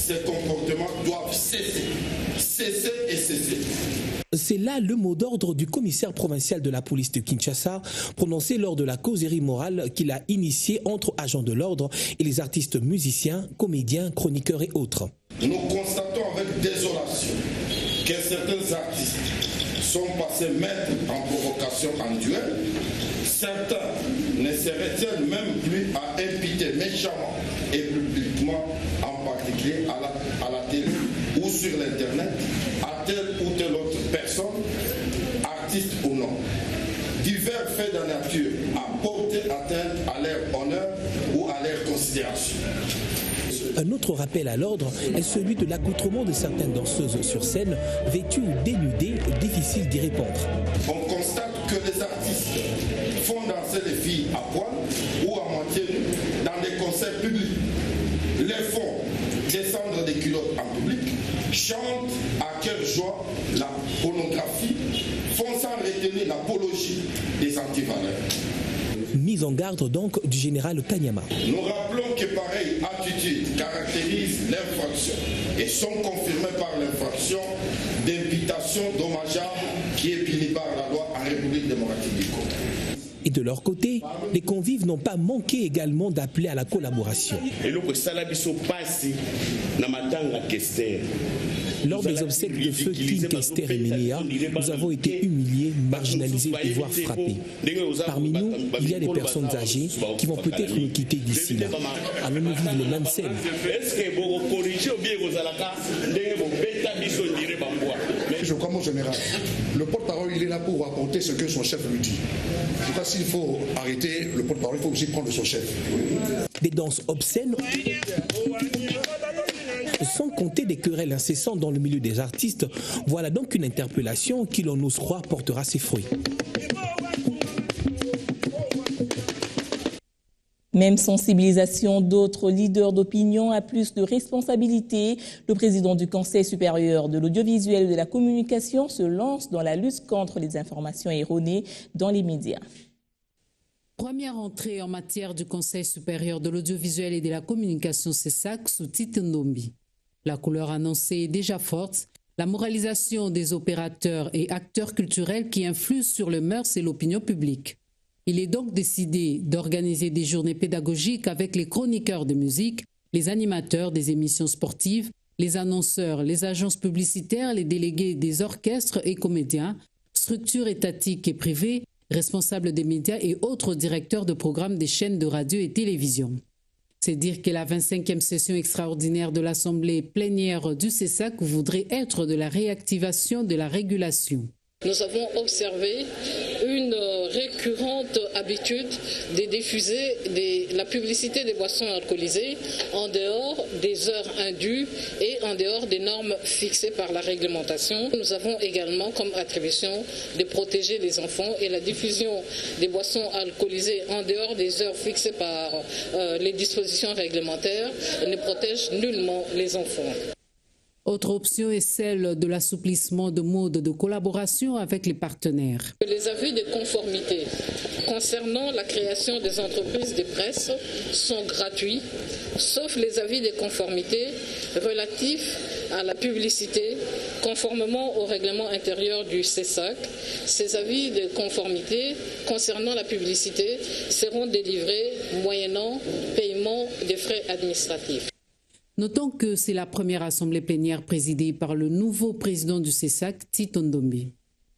ces comportements doivent cesser. Cesser et cesser. C'est là le mot d'ordre du commissaire provincial de la police de Kinshasa, prononcé lors de la causerie morale qu'il a initiée entre agents de l'ordre et les artistes musiciens, comédiens, chroniqueurs et autres. Nous constatons avec désolation que certains artistes sont passés maîtres en provocation en duel. Certains ne se retiennent même plus à impiter méchamment et publiquement, en particulier à la télé ou sur l'internet, à telle ou telle autre personne, artiste ou non. Divers faits de nature à porter atteinte à leur honneur ou à leur considération. Un autre rappel à l'ordre est celui de l'accoutrement de certaines danseuses sur scène, vêtues ou dénudées, difficile d'y répondre. On constate que les artistes font danser les filles à poil ou à moitié nues dans des concerts publics, les font descendre des culottes en public, chantent à cœur joie la pornographie, font sans retenir l'apologie des antivaleurs. Mise en garde donc du général Kanyama. Nous rappelons que pareille attitude caractérise l'infraction et sont confirmées par l'infraction d'imputation dommageable qui est punie par la loi en République démocratique du Congo. Et de leur côté, les convives n'ont pas manqué également d'appeler à la collaboration. Lors des obsèques de feu King, Kester et Ménéa, nous avons été humiliés, marginalisés et voire frappés. Parmi nous, il y a des personnes âgées qui vont peut-être nous quitter d'ici là. Allons-nous vivre les mêmes scènes? Je crois mon général, le porte-parole il est là pour apporter ce que son chef lui dit. En tout cas, s'il faut arrêter le porte-parole, il faut aussi prendre son chef. Des danses obscènes, sans compter des querelles incessantes dans le milieu des artistes, voilà donc une interpellation qui, l'on ose croire, portera ses fruits. Même sensibilisation d'autres leaders d'opinion à plus de responsabilités. Le président du Conseil supérieur de l'audiovisuel et de la communication se lance dans la lutte contre les informations erronées dans les médias. Première entrée en matière du Conseil supérieur de l'audiovisuel et de la communication CESAC sous Tite Ndombi. La couleur annoncée est déjà forte. La moralisation des opérateurs et acteurs culturels qui influent sur les mœurs et l'opinion publique. Il est donc décidé d'organiser des journées pédagogiques avec les chroniqueurs de musique, les animateurs des émissions sportives, les annonceurs, les agences publicitaires, les délégués des orchestres et comédiens, structures étatiques et privées, responsables des médias et autres directeurs de programmes des chaînes de radio et télévision. C'est dire que la 25e session extraordinaire de l'Assemblée plénière du CESAC voudrait être de la réactivation de la régulation. Nous avons observé une récurrente habitude de diffuser la publicité des boissons alcoolisées en dehors des heures indues et en dehors des normes fixées par la réglementation. Nous avons également comme attribution de protéger les enfants et la diffusion des boissons alcoolisées en dehors des heures fixées par les dispositions réglementaires ne protège nullement les enfants. Autre option est celle de l'assouplissement de modes de collaboration avec les partenaires. Les avis de conformité concernant la création des entreprises de presse sont gratuits, sauf les avis de conformité relatifs à la publicité, conformément au règlement intérieur du CESAC. Ces avis de conformité concernant la publicité seront délivrés moyennant paiement des frais administratifs. Notons que c'est la première assemblée plénière présidée par le nouveau président du CESAC, Tite Ndombi.